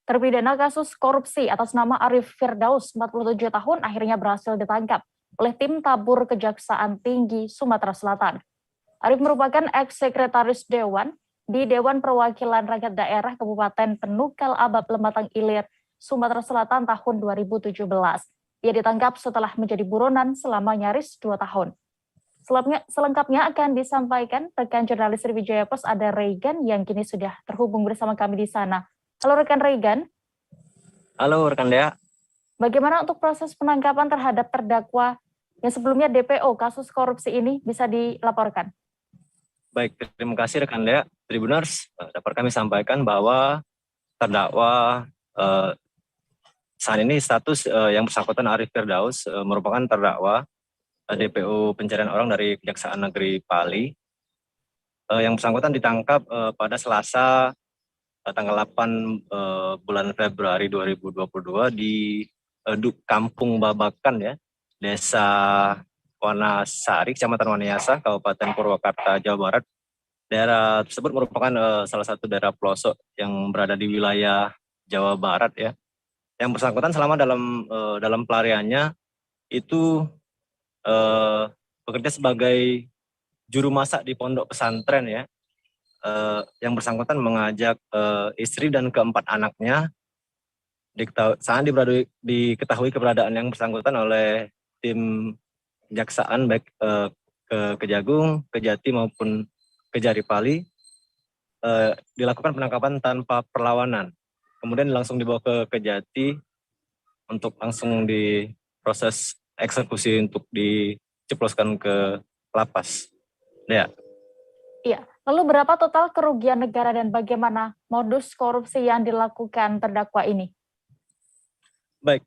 Terpidana kasus korupsi atas nama Arif Firdaus, 47 tahun, akhirnya berhasil ditangkap oleh tim tabur Kejaksaan Tinggi Sumatera Selatan. Arif merupakan eks-sekretaris Dewan di Dewan Perwakilan Rakyat Daerah Kabupaten Penukal Abab Lematang Ilir, Sumatera Selatan tahun 2017. Ia ditangkap setelah menjadi buronan selama nyaris 2 tahun. Selengkapnya akan disampaikan rekan jurnalis Sriwijaya Pos, ada Regan yang kini sudah terhubung bersama kami di sana. Halo rekan Regan. Halo rekan Dea. Bagaimana untuk proses penangkapan terhadap terdakwa yang sebelumnya DPO kasus korupsi ini bisa dilaporkan? Baik, terima kasih rekan Dea. Tribuners, dapat kami sampaikan bahwa terdakwa saat ini status yang bersangkutan Arif Firdaus merupakan terdakwa DPO pencarian orang dari Kejaksaan Negeri Pali. Yang bersangkutan ditangkap pada Selasa tanggal 8 bulan Februari 2022 di Kampung Babakan, ya, Desa Wanasari, Kecamatan Wanayasa, Kabupaten Purwakarta, Jawa Barat. Daerah tersebut merupakan salah satu daerah pelosok yang berada di wilayah Jawa Barat, ya. Yang bersangkutan selama dalam pelariannya itu bekerja sebagai juru masak di pondok pesantren, ya. Yang bersangkutan mengajak istri dan keempat anaknya. Saat diketahui keberadaan yang bersangkutan oleh tim kejaksaan baik ke Kejagung, Kejati maupun Kejari Pali, dilakukan penangkapan tanpa perlawanan. Kemudian langsung dibawa ke Kejati untuk langsung diproses eksekusi untuk diceploskan ke lapas. Ya. Iya. Lalu berapa total kerugian negara dan bagaimana modus korupsi yang dilakukan terdakwa ini? Baik,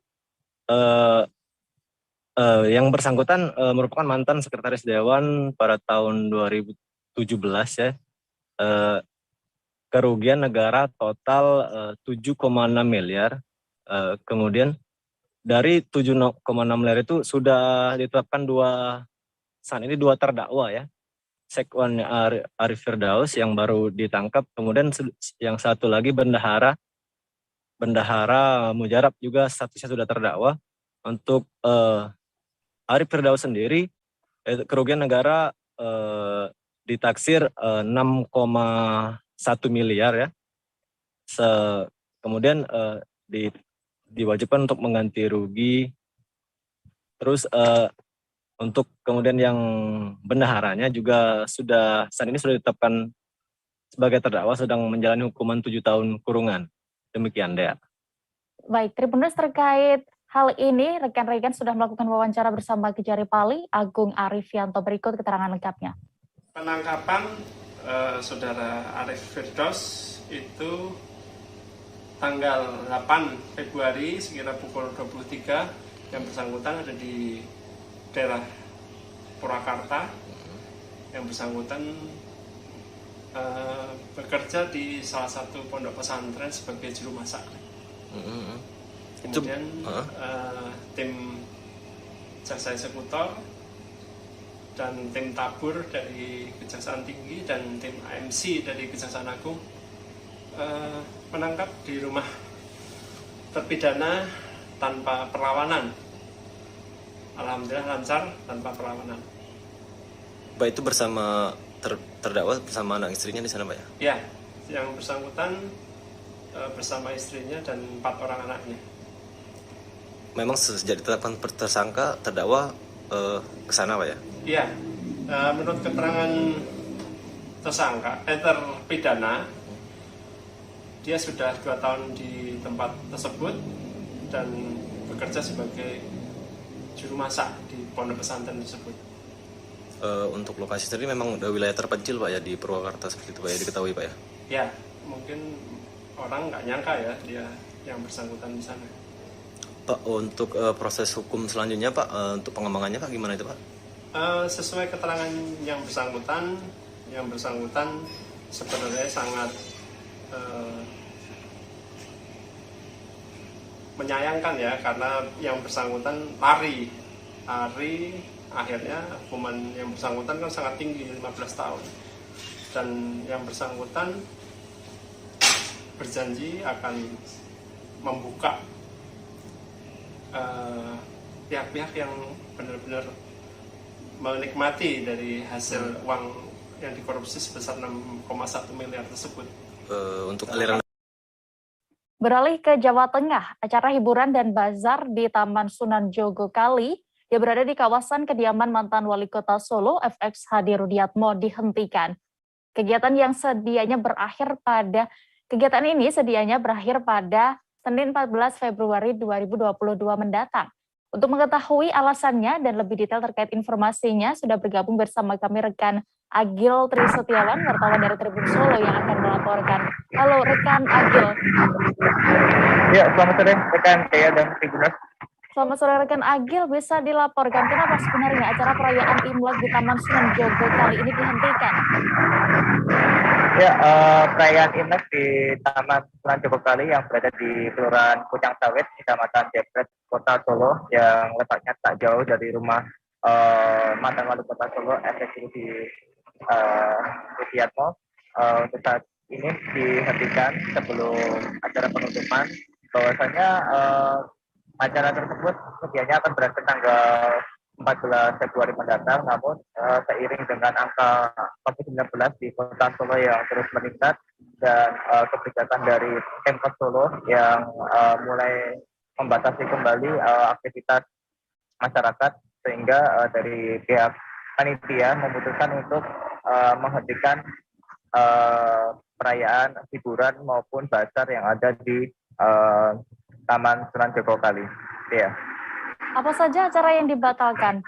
yang bersangkutan merupakan mantan sekretaris Dewan pada tahun 2017, ya. Kerugian negara total 7,6 miliar. Kemudian dari 7,6 miliar itu sudah ditetapkan saat ini dua terdakwa, ya. Sekwan Arif Firdaus yang baru ditangkap, kemudian yang satu lagi Bendahara Mujarab juga statusnya sudah terdakwa. Untuk Arif Firdaus sendiri kerugian negara ditaksir 6,1 miliar, ya. Kemudian diwajibkan untuk mengganti rugi. Terus untuk kemudian yang bendaharanya juga saat ini sudah ditetapkan sebagai terdakwa sedang menjalani hukuman 7 tahun kurungan. Demikian, Dea. Baik, Tribuners, terkait hal ini, rekan-rekan sudah melakukan wawancara bersama Kejari Pali, Agung Arifianto. Berikut keterangan lengkapnya. Penangkapan Saudara Arif Firdaus itu tanggal 8 Februari sekitar pukul 23, yang bersangkutan ada di daerah Purwakarta. Yang bersangkutan bekerja di salah satu pondok pesantren sebagai juru masak. Kemudian tim jaksa eksekutor dan tim tabur dari Kejaksaan Tinggi dan tim AMC dari Kejaksaan Agung menangkap di rumah terpidana tanpa perlawanan. Alhamdulillah lancar tanpa perlawanan. Baik, itu bersama terdakwa bersama anak istrinya di sana, Pak ya? Ya, yang bersangkutan bersama istrinya dan 4 orang anaknya. Memang sejak ditetapkan tersangka, terdakwa ke sana, Pak ya? Iya, menurut keterangan terpidana, dia sudah 2 tahun di tempat tersebut dan bekerja sebagai juru masak di pondok pesantren tersebut. Untuk lokasi tadi memang udah wilayah terpencil, Pak ya, di Purwakarta seperti itu, Pak ya, diketahui, Pak ya? Ya, mungkin orang nggak nyangka ya dia yang bersangkutan di sana. Pak, untuk proses hukum selanjutnya, Pak, untuk pengembangannya, Pak, gimana itu, Pak? Sesuai keterangan yang bersangkutan sebenarnya sangat menyayangkan ya, karena yang bersangkutan lari akhirnya hukuman yang bersangkutan kan sangat tinggi, 15 tahun, dan yang bersangkutan berjanji akan membuka pihak-pihak yang benar-benar menikmati dari hasil uang yang dikorupsi sebesar 6,1 miliar tersebut. Untuk aliran. Beralih ke Jawa Tengah, acara hiburan dan bazar di Taman Sunan Jogokali yang berada di kawasan kediaman mantan Wali Kota Solo, FX Hadi Rudiatmo, dihentikan. Kegiatan ini sedianya berakhir pada Senin 14 Februari 2022 mendatang. Untuk mengetahui alasannya dan lebih detail terkait informasinya, sudah bergabung bersama kami rekan Agil Trisetiawan, wartawan dari Tribun Solo yang akan melaporkan. Halo rekan Agil. Ya, selamat sore rekan Dea dan Tribuners. Selamat sore rekan Agil, bisa dilaporkan kenapa sebenarnya acara perayaan Imlek di Taman Sunan Jogokali ini dihentikan? Ya, perayaan Imlek di Taman Sunan Jogokali yang berada di Kelurahan Pucang Sawit, Kecamatan Jepret, Kota Solo, yang letaknya tak jauh dari rumah mantan Wali Kota Solo, FX Rudiatmo, untuk saat ini dihentikan sebelum acara penutupan. Bahwasanya acara tersebut sedianya akan berakhir tanggal 14 Februari mendatang, namun seiring dengan angka COVID-19 di Kota Solo yang terus meningkat dan kebijakan dari Pemkot Solo yang mulai membatasi kembali aktivitas masyarakat, sehingga dari pihak panitia memutuskan untuk menghentikan perayaan hiburan maupun bazar yang ada di Taman Sunan Jogokali. Ya. Apa saja acara yang dibatalkan?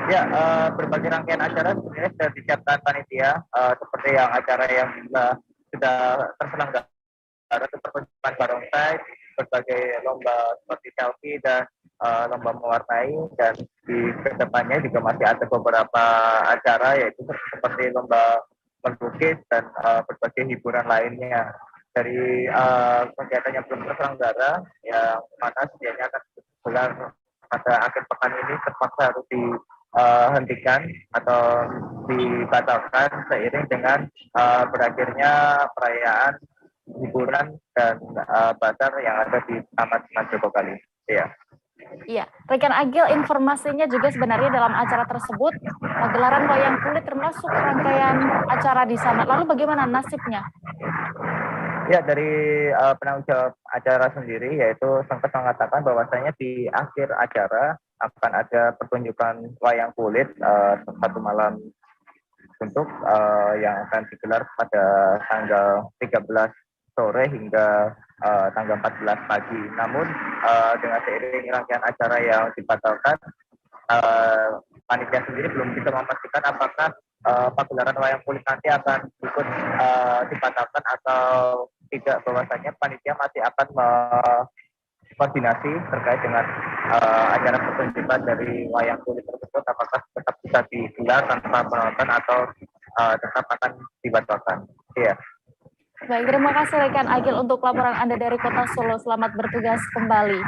Ya, berbagai rangkaian acara sebenarnya sudah disiapkan panitia, seperti yang acara yang sudah terselenggara seperti barongsai, berbagai lomba seperti selfie dan lomba mewarnai, dan di kedepannya juga masih ada beberapa acara yaitu seperti lomba melukis dan berbagai hiburan lainnya. Dari kegiatan yang belum terselenggara, yang mana sedianya akan digelar pada akhir pekan ini, terpaksa harus dihentikan atau dibatalkan seiring dengan berakhirnya perayaan hiburan dan bazar yang ada di Taman Sunan Jogokali. Ya. Iya, rekan Agil, informasinya juga sebenarnya dalam acara tersebut gelaran wayang kulit termasuk rangkaian acara di sana. Lalu bagaimana nasibnya? Ya, dari penanggung jawab acara sendiri, yaitu sempat mengatakan bahwasanya di akhir acara akan ada pertunjukan wayang kulit 1 malam untuk yang akan digelar pada tanggal 13 sore hingga tanggal 14 pagi. Namun dengan seiring rangkaian acara yang dibatalkan, panitia sendiri belum bisa memastikan apakah pagelaran wayang kulit nanti akan ikut dibatalkan atau tidak. Bahwasanya panitia masih akan koordinasi terkait dengan acara pertunjukan dari wayang kulit tersebut, apakah tetap bisa digelar tanpa penonton atau tetap akan dibatalkan. Iya. Baik, terima kasih rekan Agil untuk laporan Anda dari Kota Solo. Selamat bertugas kembali.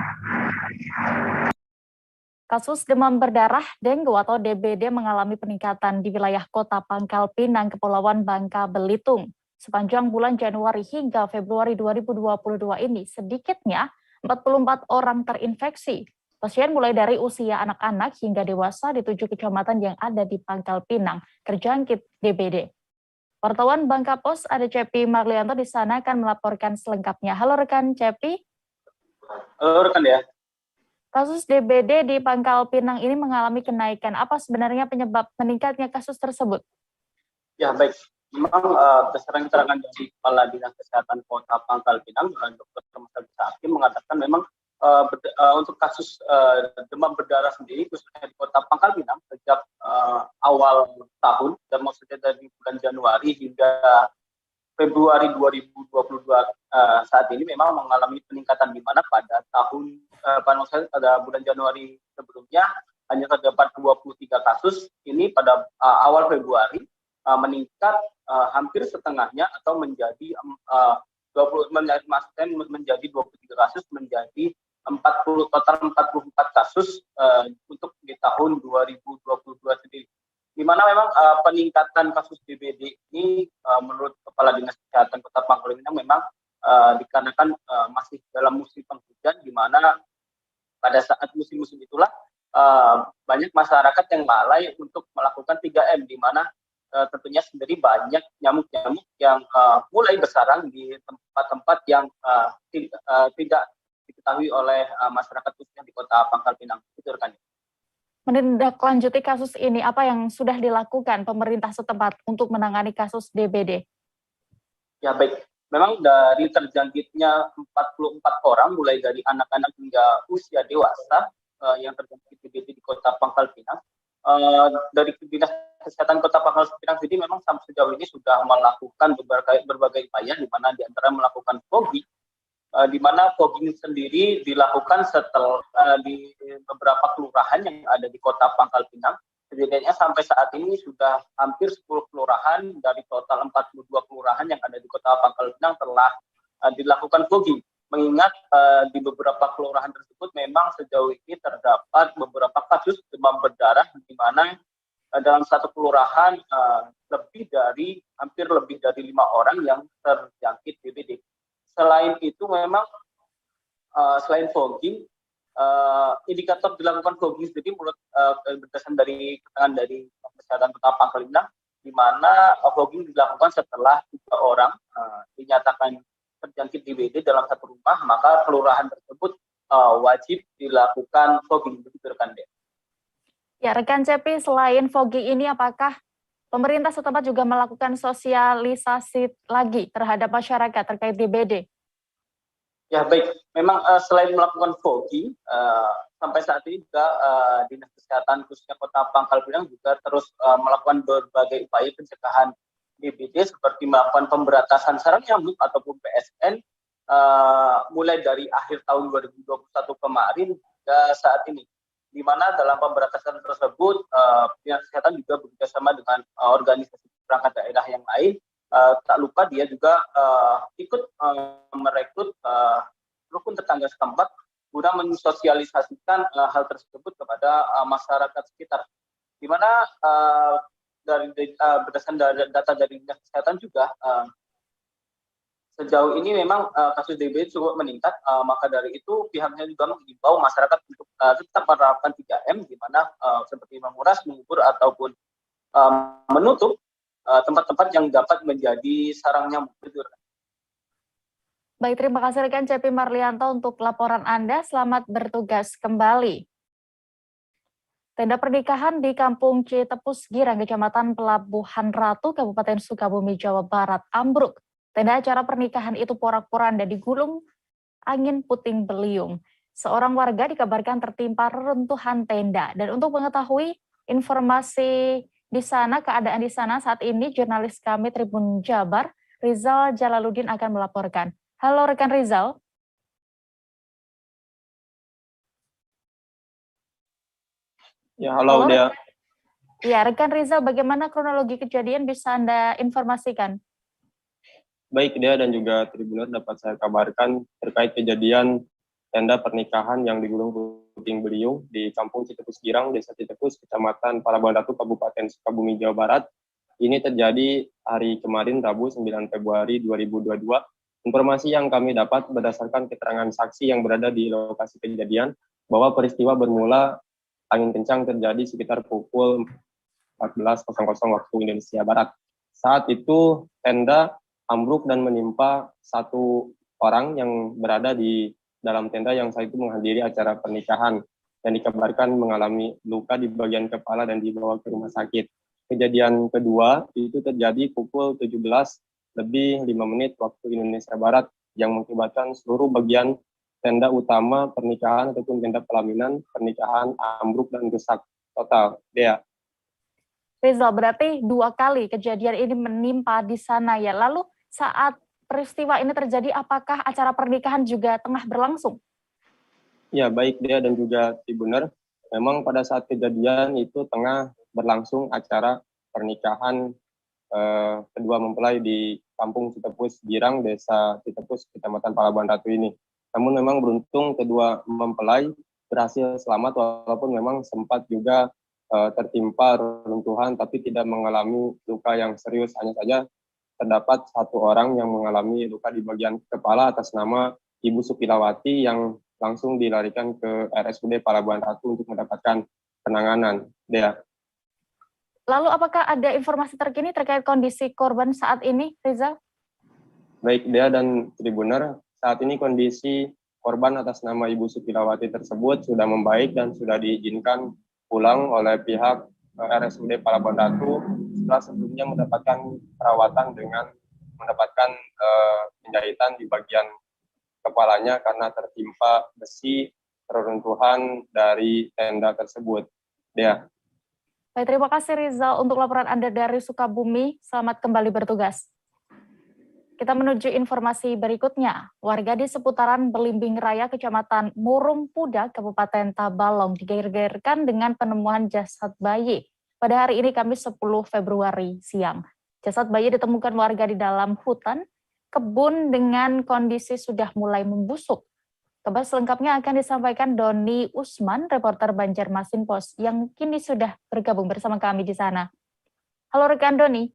Kasus demam berdarah dengue atau DBD mengalami peningkatan di wilayah Kota Pangkal Pinang, Kepulauan Bangka Belitung. Sepanjang bulan Januari hingga Februari 2022 ini, sedikitnya 44 orang terinfeksi. Pasien mulai dari usia anak-anak hingga dewasa di 7 kecamatan yang ada di Pangkal Pinang terjangkit DBD. Wartawan Bangka Pos ada Cepi Marlianto di sana akan melaporkan selengkapnya. Halo rekan Cepi. Halo rekan ya. Kasus DBD di Pangkal Pinang ini mengalami kenaikan. Apa sebenarnya penyebab meningkatnya kasus tersebut? Ya baik, memang berdasarkan keterangan dari Kepala Dinas Kesehatan Kota Pangkal Pinang, Dr. Mas Hakim mengatakan memang untuk kasus demam berdarah sendiri khususnya di Kota Pangkal Pinang sejak awal tahun, dan maksudnya dari bulan Januari hingga Februari 2022 saat ini memang mengalami peningkatan, di mana pada bulan Januari sebelumnya hanya terdapat 23 kasus, ini pada awal Februari meningkat hampir setengahnya atau menjadi 23 kasus menjadi total 44 kasus untuk di tahun 2022 sendiri. Di mana memang peningkatan kasus DBD ini menurut Kepala Dinas Kesehatan Kota Pangkal Pinang memang dikarenakan masih dalam musim penghujan, di mana pada saat musim-musim itulah banyak masyarakat yang lalai untuk melakukan 3M, di mana tentunya sendiri banyak nyamuk-nyamuk yang mulai bersarang di tempat-tempat yang tidak diketahui oleh masyarakat khususnya di Kota Pangkal Pinang. Itu rekan. Menindaklanjuti kasus ini, apa yang sudah dilakukan pemerintah setempat untuk menangani kasus DBD? Ya baik, memang dari terjangkitnya 44 orang, mulai dari anak-anak hingga usia dewasa yang terjangkit DBD di Kota Pangkal Pinang, dari Dinas Kesehatan Kota Pangkal Pinang sendiri memang sampai sejauh ini sudah melakukan berbagai upaya, di mana diantara melakukan fogging, di mana fogging sendiri dilakukan setelah di beberapa kelurahan yang ada di Kota Pangkal Pinang. Setidaknya sampai saat ini sudah hampir 10 kelurahan dari total 42 kelurahan yang ada di Kota Pangkal Pinang telah dilakukan fogging. Mengingat di beberapa kelurahan tersebut memang sejauh ini terdapat beberapa kasus demam berdarah, di mana dalam satu kelurahan hampir lebih dari 5 orang yang terjangkit DBD. Selain itu memang selain fogging, indikator dilakukan fogging sendiri menurut berdasarkan dari keterangan dari Kesehatan Kota Pangkal Pinang, di mana fogging dilakukan setelah 3 orang dinyatakan terjangkit DBD dalam satu rumah, maka kelurahan tersebut wajib dilakukan fogging. Begitu rekan deh. Ya rekan Cepi, selain fogging ini apakah pemerintah setempat juga melakukan sosialisasi lagi terhadap masyarakat terkait DBD? Ya baik, memang selain melakukan fogging, sampai saat ini juga Dinas Kesehatan khususnya Kota Pangkal Pinang juga terus melakukan berbagai upaya pencegahan DBD, seperti melakukan pemberantasan sarang nyamuk ataupun PSN mulai dari akhir tahun 2021 kemarin hingga saat ini. Di mana dalam pemberantasan tersebut Dinas Kesehatan juga bekerjasama dengan organisasi perangkat daerah yang lain. Tak lupa dia juga ikut merekrut rukun tetangga setempat guna mensosialisasikan hal tersebut kepada masyarakat sekitar. Di mana berdasarkan data dari Dinas Kesehatan juga sejauh ini memang kasus DBD cukup meningkat, maka dari itu pihaknya juga mengimbau masyarakat untuk tetap menerapkan 3M, di mana seperti menguras, mengubur, ataupun menutup tempat-tempat yang dapat menjadi sarang nyamuk. Baik, terima kasih rekan Cepi Marlianto untuk laporan Anda. Selamat bertugas kembali. Tenda pernikahan di Kampung Citepus Girang, Kecamatan Pelabuhan Ratu, Kabupaten Sukabumi, Jawa Barat, ambruk. Tenda acara pernikahan itu porak-poranda digulung angin puting beliung. Seorang warga dikabarkan tertimpa reruntuhan tenda. Dan untuk mengetahui informasi di sana, keadaan di sana saat ini, jurnalis kami Tribun Jabar, Rizal Jalaluddin akan melaporkan. Halo rekan Rizal. Ya, halo Dea. Ya, rekan Rizal, bagaimana kronologi kejadian bisa Anda informasikan? Baik Dea dan juga Tribuners, dapat saya kabarkan terkait kejadian tenda pernikahan yang digulung puting beliung di Kampung Citepus Girang, Desa Citepus, Kecamatan Palabuhan Ratu, Kabupaten Sukabumi, Jawa Barat. Ini terjadi hari kemarin, Rabu 9 Februari 2022. Informasi yang kami dapat berdasarkan keterangan saksi yang berada di lokasi kejadian bahwa peristiwa bermula angin kencang terjadi sekitar pukul 14.00 waktu Indonesia Barat. Saat itu tenda ambruk dan menimpa satu orang yang berada di dalam tenda yang saat itu menghadiri acara pernikahan dan dikabarkan mengalami luka di bagian kepala dan dibawa ke rumah sakit. Kejadian kedua itu terjadi pukul 17:05 waktu Indonesia Barat yang mengakibatkan seluruh bagian tenda utama pernikahan ataupun tenda pelaminan pernikahan ambruk dan rusak total. Dea. Rizal, berarti 2 kali kejadian ini menimpa di sana ya. Lalu saat peristiwa ini terjadi, apakah acara pernikahan juga tengah berlangsung? Ya, baik Dea dan juga Tribuners. Memang pada saat kejadian itu tengah berlangsung acara pernikahan kedua mempelai di Kampung Citepus Girang, Desa Citepus, Kecamatan Palabuhan Ratu ini. Namun memang beruntung kedua mempelai berhasil selamat walaupun memang sempat juga tertimpa reruntuhan tapi tidak mengalami luka yang serius. Hanya saja terdapat satu orang yang mengalami luka di bagian kepala atas nama Ibu Supilawati yang langsung dilarikan ke RSUD Palabuhan Ratu untuk mendapatkan penanganan. Dea. Lalu apakah ada informasi terkini terkait kondisi korban saat ini, Rizal? Baik Dea dan Tribuners, saat ini kondisi korban atas nama Ibu Supilawati tersebut sudah membaik dan sudah diizinkan pulang oleh pihak RSUD Palabuhan Ratu setelah sebelumnya mendapatkan perawatan dengan mendapatkan penjahitan di bagian kepalanya karena tertimpa besi reruntuhan dari tenda tersebut. Dea. Baik, terima kasih Rizal untuk laporan Anda dari Sukabumi. Selamat kembali bertugas. Kita menuju informasi berikutnya. Warga di seputaran Belimbing Raya, Kecamatan Murung Puda, Kabupaten Tabalong digegerkan dengan penemuan jasad bayi pada hari ini Kamis 10 Februari siang. Jasad bayi ditemukan warga di dalam hutan, kebun dengan kondisi sudah mulai membusuk. Kabar selengkapnya akan disampaikan Doni Usman, reporter Banjarmasin Post, yang kini sudah bergabung bersama kami di sana. Halo rekan Doni.